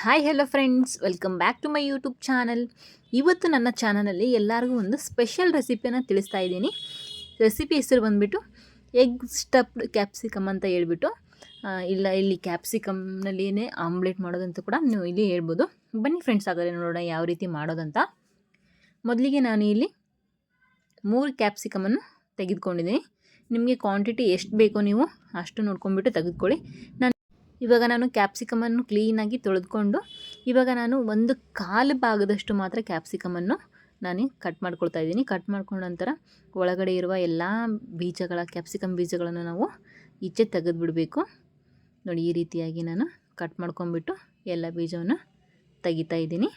Hi hello friends, welcome back to my YouTube channel. ಇವತ್ತು ನನ್ನ ಚಾನಲಲ್ಲಿ ಎಲ್ಲರಿಗೂ ಒಂದು ಸ್ಪೆಷಲ್ ರೆಸಿಪಿಯನ್ನು ತಿಳಿಸ್ತಾ ಇದ್ದೀನಿ. ರೆಸಿಪಿ ಹೆಸರು ಬಂದುಬಿಟ್ಟು ಎಗ್ ಸ್ಟಫ್ಡ್ ಕ್ಯಾಪ್ಸಿಕಮ್ ಅಂತ ಹೇಳ್ಬಿಟ್ಟು, ಇಲ್ಲಿ ಕ್ಯಾಪ್ಸಿಕಮ್ನಲ್ಲಿಯೇ ಆಮ್ಲೆಟ್ ಮಾಡೋದಂತ ಕೂಡ ನೀವು ಇಲ್ಲಿ ಹೇಳ್ಬೋದು. ಬನ್ನಿ ಫ್ರೆಂಡ್ಸ್, ಹಾಗಾದರೆ ನೋಡೋಣ ಯಾವ ರೀತಿ ಮಾಡೋದಂತ. ಮೊದಲಿಗೆ ನಾನು ಇಲ್ಲಿ 3 ಕ್ಯಾಪ್ಸಿಕಮನ್ನು ತೆಗೆದುಕೊಂಡಿದ್ದೀನಿ. ನಿಮಗೆ ಕ್ವಾಂಟಿಟಿ ಎಷ್ಟು ಬೇಕೋ ನೀವು ಅಷ್ಟು ನೋಡ್ಕೊಂಡ್ಬಿಟ್ಟು ತೆಗೆದುಕೊಳ್ಳಿ. ಇವಾಗ ನಾನು ಕ್ಯಾಪ್ಸಿಕಮನ್ನು ಕ್ಲೀನಾಗಿ ತೊಳೆದುಕೊಂಡು ಇವಾಗ ನಾನು 1/4 ಭಾಗದಷ್ಟು ಮಾತ್ರ ಕ್ಯಾಪ್ಸಿಕಮನ್ನು ನಾನು ಕಟ್ ಮಾಡ್ಕೊಳ್ತಾ ಇದ್ದೀನಿ. ಕಟ್ ಮಾಡ್ಕೊಂಡ ನಂತರ ಒಳಗಡೆ ಇರುವ ಎಲ್ಲ ಕ್ಯಾಪ್ಸಿಕಮ್ ಬೀಜಗಳನ್ನು ನಾವು ಈಚೆ ತೆಗೆದುಬಿಡಬೇಕು. ನೋಡಿ, ಈ ರೀತಿಯಾಗಿ ನಾನು ಕಟ್ ಮಾಡ್ಕೊಂಬಿಟ್ಟು ಎಲ್ಲ ಬೀಜವನ್ನು ತೆಗಿತಾ ಇದ್ದೀನಿ.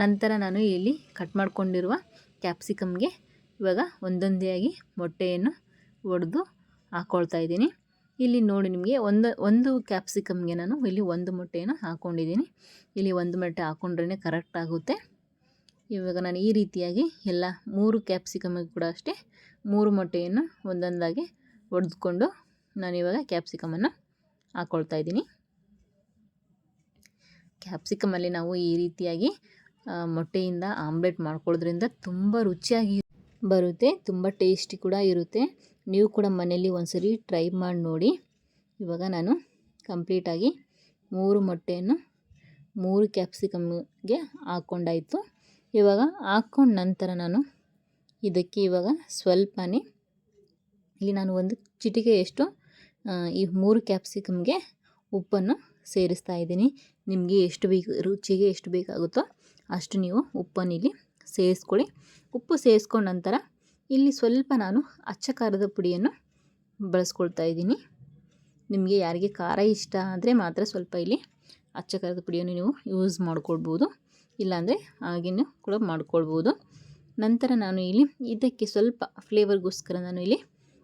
ನಂತರ ನಾನು ಇಲ್ಲಿ ಕಟ್ ಮಾಡ್ಕೊಂಡಿರುವ ಕ್ಯಾಪ್ಸಿಕಮ್ಗೆ ಇವಾಗ ಒಂದೊಂದೇ ಆಗಿ ಮೊಟ್ಟೆಯನ್ನು ಒಡೆದು ಹಾಕ್ಕೊಳ್ತಾ ಇದ್ದೀನಿ. ಇಲ್ಲಿ ನೋಡಿ, ನಿಮಗೆ ಒಂದು ಕ್ಯಾಪ್ಸಿಕಮ್ಗೆ ನಾನು ಇಲ್ಲಿ 1 ಮೊಟ್ಟೆಯನ್ನು ಹಾಕ್ಕೊಂಡಿದ್ದೀನಿ. ಇಲ್ಲಿ 1 ಮೊಟ್ಟೆ ಹಾಕ್ಕೊಂಡ್ರೇ ಕರೆಕ್ಟ್ ಆಗುತ್ತೆ. ಇವಾಗ ನಾನು ಈ ರೀತಿಯಾಗಿ ಎಲ್ಲ 3 ಕ್ಯಾಪ್ಸಿಕಮ್ಗೆ ಕೂಡ ಅಷ್ಟೇ 3 ಮೊಟ್ಟೆಯನ್ನು ಒಂದೊಂದಾಗಿ ಒಡೆದುಕೊಂಡು ನಾನಿವಾಗ ಕ್ಯಾಪ್ಸಿಕಮನ್ನು ಹಾಕ್ಕೊಳ್ತಾ ಇದ್ದೀನಿ. ಕ್ಯಾಪ್ಸಿಕಮಲ್ಲಿ ನಾವು ಈ ರೀತಿಯಾಗಿ ಮೊಟ್ಟೆಯಿಂದ ಆಮ್ಲೆಟ್ ಮಾಡ್ಕೊಳ್ಳೋದ್ರಿಂದ ತುಂಬ ರುಚಿಯಾಗಿ ಬರುತ್ತೆ, ತುಂಬ ಟೇಸ್ಟಿ ಕೂಡ ಇರುತ್ತೆ. ನೀವು ಕೂಡ ಮನೆಯಲ್ಲಿ ಒಂದ್ಸರಿ ಟ್ರೈ ಮಾಡಿ ನೋಡಿ. ಇವಾಗ ನಾನು ಕಂಪ್ಲೀಟಾಗಿ 3 ಮೊಟ್ಟೆಯನ್ನು 3 ಕ್ಯಾಪ್ಸಿಕಮ್ಗೆ ಹಾಕ್ಕೊಂಡಾಯಿತು. ಇವಾಗ ಹಾಕ್ಕೊಂಡ ನಂತರ ನಾನು ಇದಕ್ಕೆ ಇವಾಗ ಸ್ವಲ್ಪನೇ ಇಲ್ಲಿ ನಾನು 1 ಚಿಟಿಕೆಯಷ್ಟು ಈ 3 ಕ್ಯಾಪ್ಸಿಕಮ್ಗೆ ಉಪ್ಪನ್ನು ಸೇರಿಸ್ತಾ ಇದ್ದೀನಿ. ನಿಮಗೆ ಎಷ್ಟು ರುಚಿಗೆ ಎಷ್ಟು ಬೇಕಾಗುತ್ತೋ ಅಷ್ಟು ನೀವು ಉಪ್ಪನ್ನು ಇಲ್ಲಿ ಸೇರಿಸ್ಕೊಳ್ಳಿ. ಉಪ್ಪು ಸೇರಿಸ್ಕೊಂಡ ನಂತರ ಇಲ್ಲಿ ಸ್ವಲ್ಪ ನಾನು ಅಚ್ಚ ಖಾರದ ಪುಡಿಯನ್ನು ಬಳಸ್ಕೊಳ್ತಾ ಇದ್ದೀನಿ. ನಿಮಗೆ ಯಾರಿಗೆ ಖಾರ ಇಷ್ಟ ಆದರೆ ಮಾತ್ರ ಸ್ವಲ್ಪ ಇಲ್ಲಿ ಅಚ್ಚ ಖಾರದ ಪುಡಿಯನ್ನು ನೀವು ಯೂಸ್ ಮಾಡ್ಕೊಳ್ಬೋದು, ಇಲ್ಲಾಂದರೆ ಹಾಗೇನೂ ಕೂಡ ಮಾಡ್ಕೊಳ್ಬೋದು. ನಂತರ ನಾನು ಇಲ್ಲಿ ಇದಕ್ಕೆ ಸ್ವಲ್ಪ ಫ್ಲೇವರ್ಗೋಸ್ಕರ ನಾನು ಇಲ್ಲಿ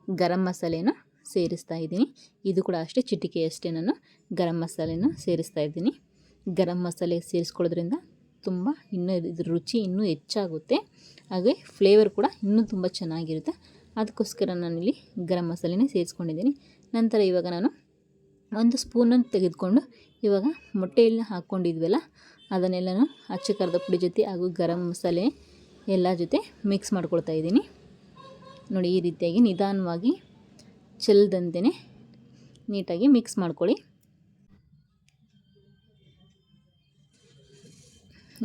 ಗರಂ ಮಸಾಲೆಯನ್ನು ಸೇರಿಸ್ತಾ ಇದ್ದೀನಿ. ಇದು ಕೂಡ ಅಷ್ಟೇ ಚಿಟಿಕೆಯಷ್ಟೇ ನಾನು ಗರಂ ಮಸಾಲೆಯನ್ನು ಸೇರಿಸ್ತಾ ಇದ್ದೀನಿ. ಗರಂ ಮಸಾಲೆ ಸೇರಿಸ್ಕೊಳ್ಳೋದ್ರಿಂದ ತುಂಬ ಇನ್ನೂ ಇದ್ರ ರುಚಿ ಇನ್ನೂ ಹೆಚ್ಚಾಗುತ್ತೆ, ಹಾಗೆ ಫ್ಲೇವರ್ ಕೂಡ ಇನ್ನೂ ತುಂಬ ಚೆನ್ನಾಗಿರುತ್ತೆ. ಅದಕ್ಕೋಸ್ಕರ ನಾನಿಲ್ಲಿ ಗರಂ ಮಸಾಲೆನೇ ಸೇರಿಸ್ಕೊಂಡಿದ್ದೀನಿ. ನಂತರ ಇವಾಗ ನಾನು 1 ಸ್ಪೂನನ್ನು ತೆಗೆದುಕೊಂಡು ಇವಾಗ ಮೊಟ್ಟೆಯಲ್ಲಿ ಹಾಕ್ಕೊಂಡಿದ್ವಲ್ಲ ಅದನ್ನೆಲ್ಲನೂ ಅಚ್ಚ ಖಾರದ ಪುಡಿ ಜೊತೆ ಹಾಗೂ ಗರಂ ಮಸಾಲೆ ಎಲ್ಲ ಜೊತೆ ಮಿಕ್ಸ್ ಮಾಡ್ಕೊಳ್ತಾ ಇದ್ದೀನಿ. ನೋಡಿ, ಈ ರೀತಿಯಾಗಿ ನಿಧಾನವಾಗಿ ಚೆಲ್ಲದಂತೆಯೇ ನೀಟಾಗಿ ಮಿಕ್ಸ್ ಮಾಡ್ಕೊಳ್ಳಿ.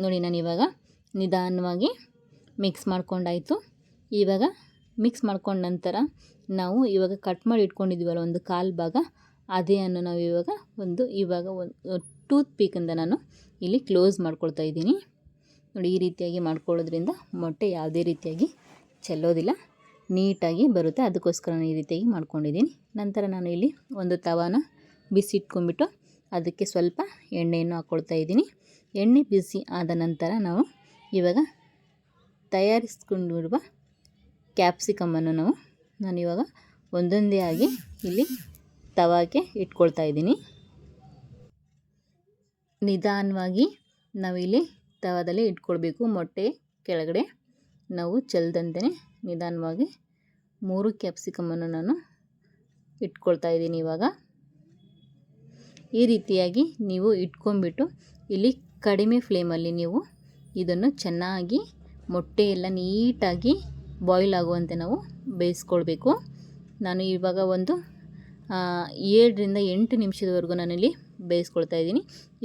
ನೋಡಿ, ನಾನು ಇವಾಗ ನಿಧಾನವಾಗಿ ಮಿಕ್ಸ್ ಮಾಡ್ಕೊಂಡಾಯಿತು. ಇವಾಗ ಮಿಕ್ಸ್ ಮಾಡ್ಕೊಂಡ ನಂತರ ನಾವು ಇವಾಗ ಕಟ್ ಮಾಡಿ ಇಟ್ಕೊಂಡಿದ್ದೀವಲ್ಲ 1/4 ಭಾಗ, ಅದೇಯನ್ನು ನಾವು ಇವಾಗ ಒಂದು ಟೂತ್ ಪೀಕಿಂದ ನಾನು ಇಲ್ಲಿ ಕ್ಲೋಸ್ ಮಾಡ್ಕೊಳ್ತಾ ಇದ್ದೀನಿ. ನೋಡಿ, ಈ ರೀತಿಯಾಗಿ ಮಾಡ್ಕೊಳ್ಳೋದ್ರಿಂದ ಮೊಟ್ಟೆ ಯಾವುದೇ ರೀತಿಯಾಗಿ ಚೆಲ್ಲೋದಿಲ್ಲ, ನೀಟಾಗಿ ಬರುತ್ತೆ. ಅದಕ್ಕೋಸ್ಕರ ನಾನು ಈ ರೀತಿಯಾಗಿ ಮಾಡ್ಕೊಂಡಿದ್ದೀನಿ. ನಂತರ ನಾನು ಇಲ್ಲಿ ಒಂದು ತವಾನ ಬಿಸಿ ಇಟ್ಕೊಂಡ್ಬಿಟ್ಟು ಅದಕ್ಕೆ ಸ್ವಲ್ಪ ಎಣ್ಣೆಯನ್ನು ಹಾಕ್ಕೊಳ್ತಾ ಇದ್ದೀನಿ. ಎಣ್ಣೆ ಬಿಸಿ ಆದ ನಂತರ ಇವಾಗ ತಯಾರಿಸ್ಕೊಂಡಿರುವ ಕ್ಯಾಪ್ಸಿಕಮನ್ನು ನಾನಿವಾಗ ಒಂದೊಂದೇ ಆಗಿ ಇಲ್ಲಿ ತವಾಗೆ ಇಟ್ಕೊಳ್ತಾ ಇದ್ದೀನಿ. ನಿಧಾನವಾಗಿ ನಾವಿಲ್ಲಿ ತವಾದಲ್ಲಿ ಇಟ್ಕೊಳ್ಬೇಕು. ಮೊಟ್ಟೆ ಕೆಳಗಡೆ ನಾವು ಚೆಲ್ಲದಂತೆ ನಿಧಾನವಾಗಿ 3 ಕ್ಯಾಪ್ಸಿಕಮನ್ನು ನಾನು ಇಟ್ಕೊಳ್ತಾ ಇದ್ದೀನಿ. ಇವಾಗ ಈ ರೀತಿಯಾಗಿ ನೀವು ಇಟ್ಕೊಂಡ್ಬಿಟ್ಟು ಇಲ್ಲಿ ಕಡಿಮೆ ಫ್ಲೇಮಲ್ಲಿ ನೀವು ಇದನ್ನು ಚೆನ್ನಾಗಿ ಮೊಟ್ಟೆ ಎಲ್ಲ ನೀಟಾಗಿ ಬಾಯ್ಲ್ ಆಗುವಂತೆ ನಾವು ಬೇಯಿಸ್ಕೊಳ್ಬೇಕು. ನಾನು ಇವಾಗ ಒಂದು 7ರಿಂದ 8 ನಿಮಿಷದವರೆಗೂ ನಾನಿಲ್ಲಿ ಬೇಯಿಸ್ಕೊಳ್ತಾ ಇದ್ದೀನಿ.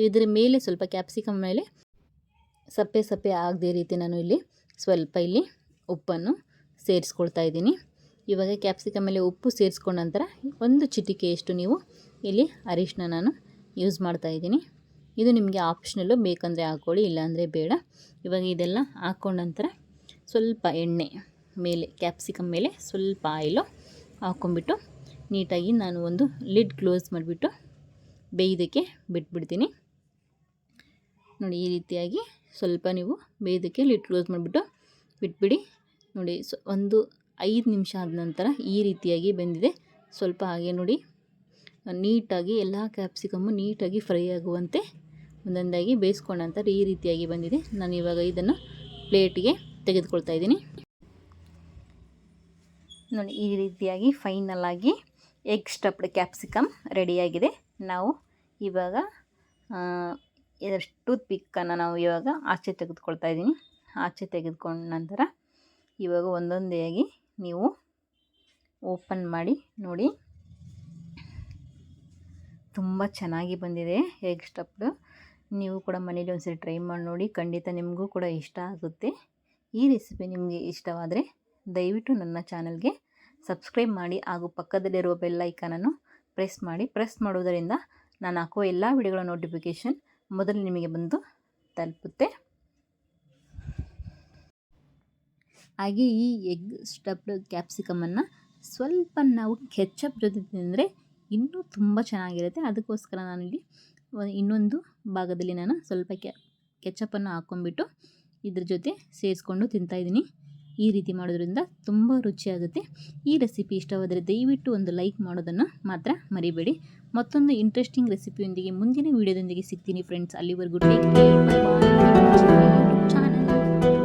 ಇದರ ಮೇಲೆ ಸ್ವಲ್ಪ ಕ್ಯಾಪ್ಸಿಕಮ್ ಮೇಲೆ ಸಪ್ಪೆ ಆಗದೇ ರೀತಿ ನಾನು ಇಲ್ಲಿ ಸ್ವಲ್ಪ ಇಲ್ಲಿ ಉಪ್ಪನ್ನು ಸೇರಿಸ್ಕೊಳ್ತಾ ಇದ್ದೀನಿ. ಇವಾಗ ಕ್ಯಾಪ್ಸಿಕಮ್ ಮೇಲೆ ಉಪ್ಪು ಸೇರಿಸ್ಕೊಂಡ ನಂತರ 1 ಚಿಟಿಕೆಯಷ್ಟು ನೀವು ಇಲ್ಲಿ ಅರಿಶಿನ ನಾನು ಯೂಸ್ ಮಾಡ್ತಾ ಇದ್ದೀನಿ. ಇದು ನಿಮಗೆ ಆಪ್ಷನಲ್ಲು, ಬೇಕಂದರೆ ಹಾಕ್ಕೊಳ್ಳಿ, ಇಲ್ಲಾಂದರೆ ಬೇಡ. ಇವಾಗ ಇದೆಲ್ಲ ಹಾಕ್ಕೊಂಡ ನಂತರ ಸ್ವಲ್ಪ ಎಣ್ಣೆ ಮೇಲೆ ಕ್ಯಾಪ್ಸಿಕಮ್ ಮೇಲೆ ಸ್ವಲ್ಪ ಆಯಿಲು ಹಾಕ್ಕೊಂಬಿಟ್ಟು ನೀಟಾಗಿ ನಾನು ಒಂದು ಲಿಡ್ ಕ್ಲೋಸ್ ಮಾಡಿಬಿಟ್ಟು ಬೇಯೋದಕ್ಕೆ ಬಿಟ್ಬಿಡ್ತೀನಿ. ನೋಡಿ, ಈ ರೀತಿಯಾಗಿ ಸ್ವಲ್ಪ ನೀವು ಬೇಯೋದಕ್ಕೆ ಲಿಡ್ ಕ್ಲೋಸ್ ಮಾಡಿಬಿಟ್ಟು ಬಿಟ್ಬಿಡಿ. ನೋಡಿ, ಒಂದು 5 ನಿಮಿಷ ಆದ ನಂತರ ಈ ರೀತಿಯಾಗಿ ಬೆಂದಿದೆ. ಸ್ವಲ್ಪ ಹಾಗೆ ನೋಡಿ, ನೀಟಾಗಿ ಎಲ್ಲ ಕ್ಯಾಪ್ಸಿಕಮ್ಮು ನೀಟಾಗಿ ಫ್ರೈ ಆಗುವಂತೆ ಒಂದೊಂದಾಗಿ ಬೇಯಿಸ್ಕೊಂಡ ನಂತರ ಈ ರೀತಿಯಾಗಿ ಬಂದಿದೆ. ನಾನು ಇವಾಗ ಇದನ್ನು ಪ್ಲೇಟಿಗೆ ತೆಗೆದುಕೊಳ್ತಾ ಇದ್ದೀನಿ. ನೋಡಿ ಈ ರೀತಿಯಾಗಿ ಫೈನಲ್ ಆಗಿ ಎಗ್ ಸ್ಟಫ್ಡ್ ಕ್ಯಾಪ್ಸಿಕಮ್ ರೆಡಿಯಾಗಿದೆ. ನಾವು ಇವಾಗ ಟೂತ್ ಪಿಕ್ಕನ್ನು ನಾವು ಇವಾಗ ಆಚೆ ತೆಗೆದುಕೊಳ್ತಾ ಇದ್ದೀನಿ. ಆಚೆ ತೆಗೆದುಕೊಂಡ ನಂತರ ಇವಾಗ ಒಂದೊಂದೇ ಆಗಿ ನೀವು ಓಪನ್ ಮಾಡಿ ನೋಡಿ. ತುಂಬ ಚೆನ್ನಾಗಿ ಬಂದಿದೆ ಎಗ್ ಸ್ಟಫ್ಡ್. ನೀವು ಕೂಡ ಮನೇಲಿ ಒಂದ್ಸರಿ ಟ್ರೈ ಮಾಡಿ ನೋಡಿ, ಖಂಡಿತ ನಿಮಗೂ ಕೂಡ ಇಷ್ಟ ಆಗುತ್ತೆ. ಈ ರೆಸಿಪಿ ನಿಮಗೆ ಇಷ್ಟವಾದರೆ ದಯವಿಟ್ಟು ನನ್ನ ಚಾನಲ್ಗೆ ಸಬ್ಸ್ಕ್ರೈಬ್ ಮಾಡಿ ಹಾಗೂ ಪಕ್ಕದಲ್ಲಿರುವ ಬೆಲ್ ಐಕಾನನ್ನು ಪ್ರೆಸ್ ಮಾಡಿ. ಪ್ರೆಸ್ ಮಾಡುವುದರಿಂದ ನಾನು ಹಾಕುವ ಎಲ್ಲ ವಿಡಿಯೋಗಳ ನೋಟಿಫಿಕೇಷನ್ ಮೊದಲು ನಿಮಗೆ ಬಂದು ತಲುಪುತ್ತೆ. ಹಾಗೆ ಈ ಎಗ್ ಸ್ಟಫ್ಡ್ ಕ್ಯಾಪ್ಸಿಕಮನ್ನು ಸ್ವಲ್ಪ ನಾವು ಕೆಚಪ್ ಜೊತೆ ತಿಂದರೆ ಇನ್ನೂ ತುಂಬ ಚೆನ್ನಾಗಿರುತ್ತೆ. ಅದಕ್ಕೋಸ್ಕರ ನಾನಿಲ್ಲಿ ಇನ್ನೊಂದು ಭಾಗದಲ್ಲಿ ನಾನು ಸ್ವಲ್ಪ ಕೆಚಪನ್ನು ಹಾಕ್ಕೊಂಡ್ಬಿಟ್ಟು ಇದ್ರ ಜೊತೆ ಸೇರಿಸ್ಕೊಂಡು ತಿಂತಾಯಿದ್ದೀನಿ. ಈ ರೀತಿ ಮಾಡೋದ್ರಿಂದ ತುಂಬ ರುಚಿಯಾಗುತ್ತೆ. ಈ ರೆಸಿಪಿ ಇಷ್ಟವಾದರೆ ದಯವಿಟ್ಟು ಒಂದು ಲೈಕ್ ಮಾಡೋದನ್ನು ಮಾತ್ರ ಮರಿಬೇಡಿ. ಮತ್ತೊಂದು ಇಂಟ್ರೆಸ್ಟಿಂಗ್ ರೆಸಿಪಿಯೊಂದಿಗೆ ಮುಂದಿನ ವೀಡಿಯೋದೊಂದಿಗೆ ಸಿಗ್ತೀನಿ ಫ್ರೆಂಡ್ಸ್. ಅಲ್ಲಿವರೆಗೂ take care, bye bye. Channel